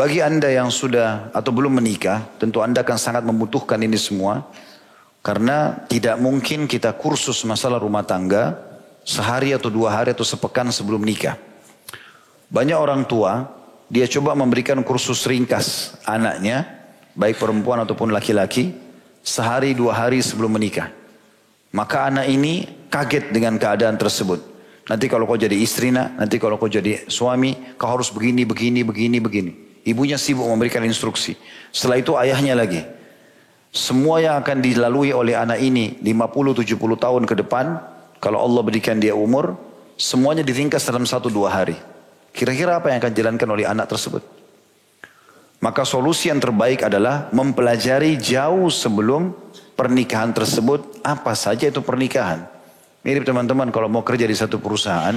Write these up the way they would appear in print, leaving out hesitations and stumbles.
Bagi Anda yang sudah atau belum menikah, tentu Anda akan sangat membutuhkan ini semua. Karena tidak mungkin kita kursus masalah rumah tangga sehari atau 2 hari atau sepekan sebelum nikah. Banyak orang tua, dia coba memberikan kursus ringkas anaknya, baik perempuan ataupun laki-laki, sehari 2 hari sebelum menikah. Maka anak ini kaget dengan keadaan tersebut. Nanti kalau kau jadi istri nak, nanti kalau kau jadi suami, kau harus begini, begini, begini, begini. Ibunya sibuk memberikan instruksi. Setelah itu ayahnya lagi. Semua yang akan dilalui oleh anak ini 50-70 tahun ke depan, kalau Allah berikan dia umur, semuanya diringkas dalam 1-2 hari. Kira-kira apa yang akan dijalankan oleh anak tersebut? Maka solusi yang terbaik adalah mempelajari jauh sebelum pernikahan tersebut, apa saja itu pernikahan. Mirip teman-teman kalau mau kerja di satu perusahaan,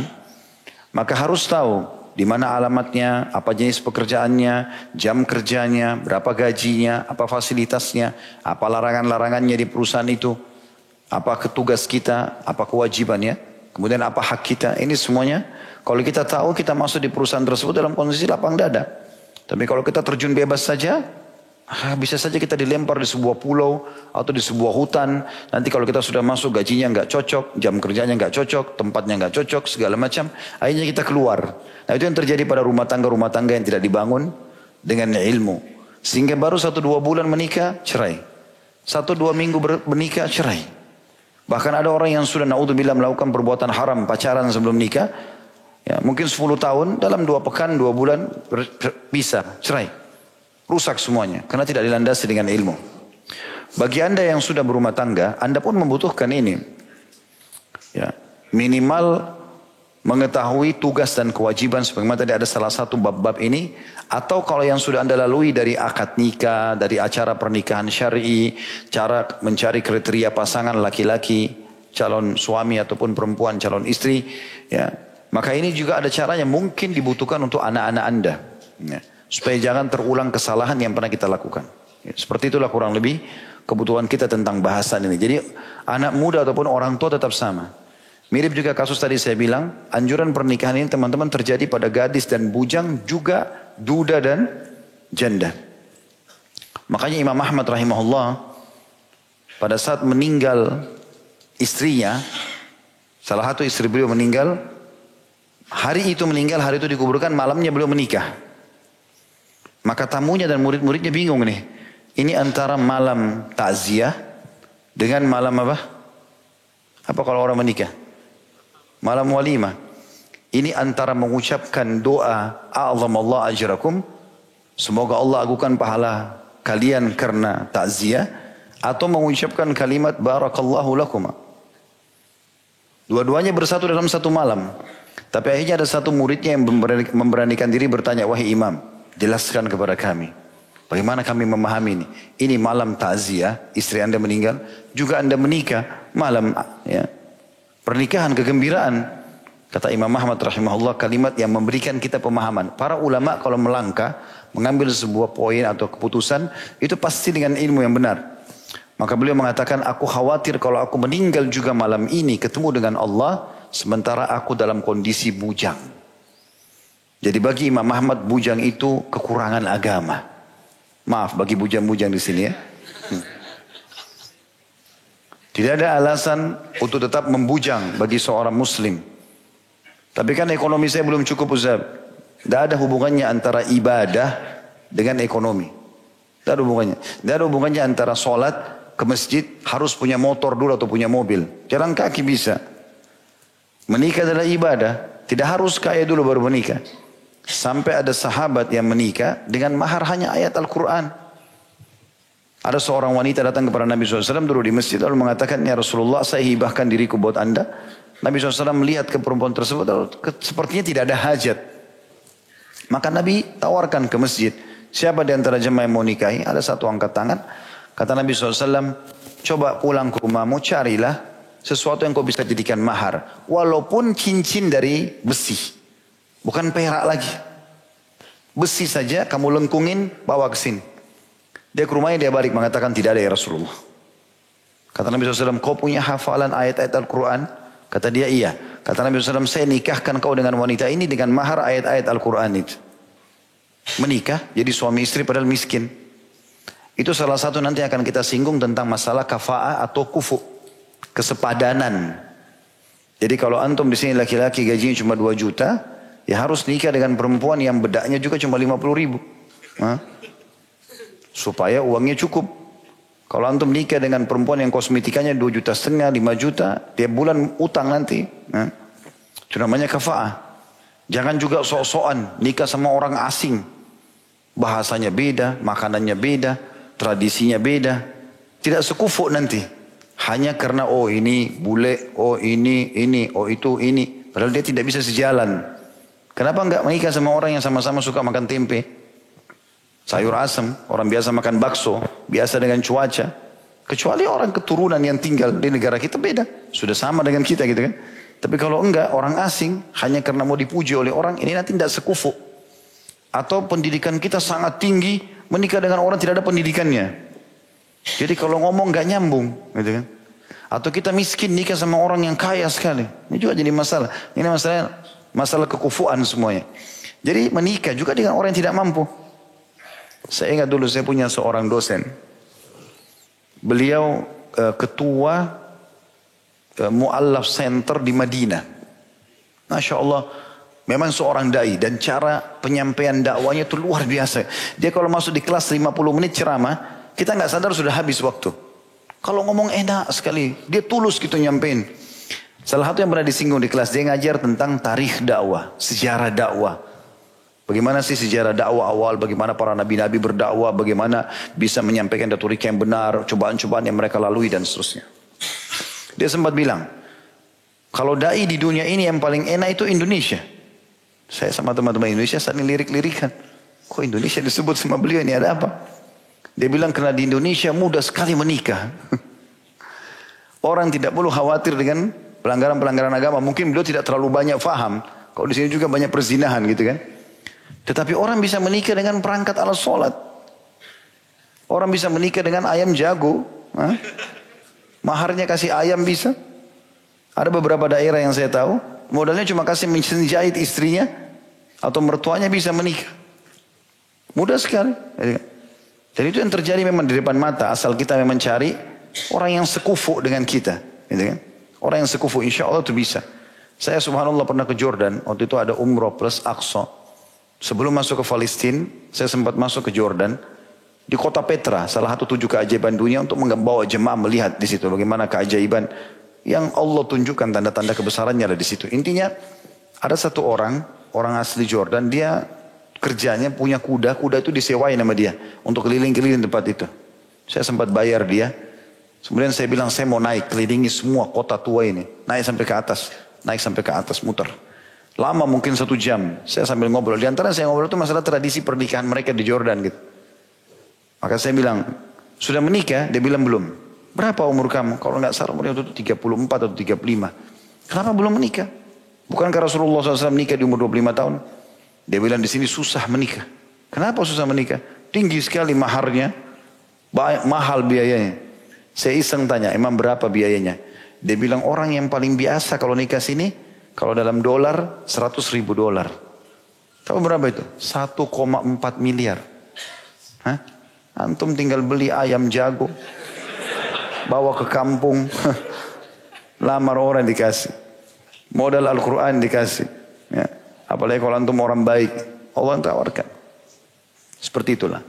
maka harus tahu di mana alamatnya, apa jenis pekerjaannya, jam kerjanya, berapa gajinya, apa fasilitasnya, apa larangan-larangannya di perusahaan itu, apa tugas kita, apa kewajibannya, kemudian apa hak kita. Ini semuanya kalau kita tahu, kita masuk di perusahaan tersebut dalam kondisi lapang dada. Tapi kalau kita terjun bebas saja, bisa saja kita dilempar di sebuah pulau atau di sebuah hutan. Nanti kalau kita sudah masuk gajinya nggak cocok, jam kerjanya nggak cocok, tempatnya nggak cocok, segala macam. Akhirnya kita keluar. Nah itu yang terjadi pada rumah tangga yang tidak dibangun dengan ilmu. Sehingga baru 1-2 bulan menikah, cerai. 1-2 minggu menikah, cerai. Bahkan ada orang yang sudah naudzubillah melakukan perbuatan haram, pacaran sebelum nikah. Ya, mungkin 10 tahun, dalam 2 pekan, 2 bulan bisa cerai. Rusak semuanya karena tidak dilandasi dengan ilmu. Bagi Anda yang sudah berumah tangga, Anda pun membutuhkan ini. Ya, minimal mengetahui tugas dan kewajiban sebagaimana tadi ada salah satu bab-bab ini, atau kalau yang sudah Anda lalui dari akad nikah, dari acara pernikahan syar'i, cara mencari kriteria pasangan laki-laki, calon suami ataupun perempuan calon istri, ya. Maka ini juga ada caranya mungkin dibutuhkan untuk anak-anak Anda. Ya. Supaya jangan terulang kesalahan yang pernah kita lakukan. Seperti itulah kurang lebih kebutuhan kita tentang bahasan ini. Jadi anak muda ataupun orang tua tetap sama. Mirip juga kasus tadi saya bilang, anjuran pernikahan ini teman-teman terjadi pada gadis dan bujang, juga duda dan janda. Makanya Imam Ahmad rahimahullah pada saat meninggal istrinya, salah satu istri beliau meninggal, hari itu meninggal, hari itu dikuburkan, malamnya beliau menikah. Maka tamunya dan murid-muridnya bingung nih. Ini antara malam takziah dengan malam apa? Apa kalau orang menikah? Malam walimah. Ini antara mengucapkan doa a'zamallahu ajrakum, semoga Allah agungkan pahala kalian karena takziah, atau mengucapkan kalimat barakallahu lakum. Dua-duanya bersatu dalam satu malam. Tapi akhirnya ada satu muridnya yang memberanikan diri bertanya, wahai imam, jelaskan kepada kami, bagaimana kami memahami ini? Ini malam takziah, istri Anda meninggal, juga Anda menikah, malam ya, pernikahan, kegembiraan. Kata Imam Ahmad rahimahullah kalimat yang memberikan kita pemahaman. Para ulama kalau melangkah, mengambil sebuah poin atau keputusan, itu pasti dengan ilmu yang benar. Maka beliau mengatakan, aku khawatir kalau aku meninggal juga malam ini, ketemu dengan Allah, sementara aku dalam kondisi bujang. Jadi bagi Imam Ahmad bujang itu kekurangan agama. Maaf bagi bujang-bujang di sini ya. Tidak ada alasan untuk tetap membujang bagi seorang muslim. Tapi kan ekonomi saya belum cukup Ustaz. Tidak ada hubungannya antara ibadah dengan ekonomi. Tidak ada hubungannya. Tidak ada hubungannya antara sholat ke masjid harus punya motor dulu atau punya mobil. Jalan kaki bisa. Menikah adalah ibadah. Tidak harus kaya dulu baru menikah. Sampai ada sahabat yang menikah dengan mahar hanya ayat Al-Quran. Ada seorang wanita datang kepada Nabi SAW dulu di masjid lalu mengatakan, ya Rasulullah saya hibahkan diriku buat anda. Nabi SAW melihat ke perempuan tersebut sepertinya tidak ada hajat. Maka Nabi tawarkan ke masjid, siapa di antara jemaah yang mau nikahi? Ada satu angkat tangan. Kata Nabi SAW, coba pulang ke rumahmu carilah sesuatu yang kau bisa jadikan mahar. Walaupun cincin dari besi. Bukan perak lagi. Besi saja kamu lengkungin, bawa ke sini. Dia ke rumahnya, dia balik mengatakan tidak ada ya Rasulullah. Kata Nabi SAW, kau punya hafalan ayat-ayat Al-Quran? Kata dia iya. Kata Nabi SAW, saya nikahkan kau dengan wanita ini dengan mahar ayat-ayat Al-Quran itu. menikah jadi suami istri padahal miskin. Itu salah satu nanti akan kita singgung tentang masalah kafa'ah atau kufu, kesepadanan. Jadi kalau antum di sini laki-laki gajinya cuma 2 juta, ya harus nikah dengan perempuan yang bedaknya juga cuma 50 ribu. Supaya uangnya cukup. Kalau antum nikah dengan perempuan yang kosmetikanya 2,5 juta, 5 juta, tiap bulan utang nanti. Itu namanya kafa'ah. Jangan juga sok-sokan nikah sama orang asing. Bahasanya beda, makanannya beda, tradisinya beda. Tidak sekufu nanti. Hanya karena oh ini bule, oh ini, oh itu, ini. Padahal dia tidak bisa sejalan. Kenapa enggak menikah sama orang yang sama-sama suka makan tempe? Sayur asam, orang biasa makan bakso, biasa dengan cuaca. Kecuali orang keturunan yang tinggal di negara kita beda. Sudah sama dengan kita gitu kan. Tapi kalau enggak, orang asing hanya karena mau dipuji oleh orang, ini nanti tidak sekufu. Atau pendidikan kita sangat tinggi, menikah dengan orang tidak ada pendidikannya. Jadi kalau ngomong enggak nyambung gitu kan. Atau kita miskin nikah sama orang yang kaya sekali. Ini juga jadi masalah. Ini masalah kekufuan semuanya. Jadi menikah juga dengan orang yang tidak mampu. Saya ingat dulu saya punya seorang dosen. Beliau ketua Mu'allaf Center di Madinah. Masya Allah. Memang seorang da'i. Dan cara penyampaian dakwanya itu luar biasa. Dia kalau masuk di kelas 50 menit ceramah. Kita nggak sadar sudah habis waktu. Kalau ngomong enak sekali. Dia tulus gitu nyampein. Salah satu yang pernah disinggung di kelas. Dia ngajar tentang tarikh dakwah. Sejarah dakwah. Bagaimana sih sejarah dakwah awal, bagaimana para nabi-nabi berdakwah, bagaimana bisa menyampaikan retorika yang benar, cobaan-cobaan yang mereka lalui dan seterusnya. Dia sempat bilang, kalau dai di dunia ini yang paling enak itu Indonesia. Saya sama teman-teman Indonesia saling lirik-lirikan. Kok Indonesia disebut sama beliau, ini ada apa? Dia bilang karena di Indonesia mudah sekali menikah. Orang tidak perlu khawatir dengan pelanggaran-pelanggaran agama. Mungkin beliau tidak terlalu banyak faham. Kalau di sini juga banyak perzinahan gitu kan. Tetapi orang bisa menikah dengan perangkat alat sholat. Orang bisa menikah dengan ayam jago. Maharnya kasih ayam bisa. Ada beberapa daerah yang saya tahu. Modalnya cuma kasih mesin jahit istrinya. Atau mertuanya bisa menikah. Mudah sekali. Jadi itu yang terjadi memang di depan mata. Asal kita memang cari orang yang sekufu dengan kita. Gitu kan? Orang yang sekufu insya Allah itu bisa. Saya subhanallah pernah ke Jordan. Waktu itu ada umroh plus Aqsa. Sebelum masuk ke Palestina, saya sempat masuk ke Jordan. Di kota Petra, salah satu 7 keajaiban dunia untuk membawa jemaah melihat di situ. Bagaimana keajaiban yang Allah tunjukkan tanda-tanda kebesarannya ada di situ. Intinya, ada satu orang asli Jordan, dia kerjanya punya kuda itu disewain sama dia. Untuk keliling-keliling tempat itu. Saya sempat bayar dia. Kemudian saya bilang, saya mau naik, kelilingi semua kota tua ini. Naik sampai ke atas, muter. Lama mungkin 1 jam. Saya sambil ngobrol. Di antara saya ngobrol itu masalah tradisi pernikahan mereka di Jordan gitu. Maka saya bilang, sudah menikah? Dia bilang belum. Berapa umur kamu? Kalau nggak salah umurnya itu 34 atau 35. Kenapa belum menikah? Bukankah Rasulullah SAW menikah di umur 25 tahun? Dia bilang di sini susah menikah. Kenapa susah menikah? Tinggi sekali maharnya. Mahal biayanya. Saya iseng tanya, emang berapa biayanya? Dia bilang orang yang paling biasa kalau nikah sini, kalau dalam dolar, $100.000. Tahu berapa itu? 1,4 miliar. Antum tinggal beli ayam jago. Bawa ke kampung. Lamar orang dikasih. Modal Al-Quran dikasih. Ya. Apalagi kalau antum orang baik. Allah tawarkan. Seperti itulah.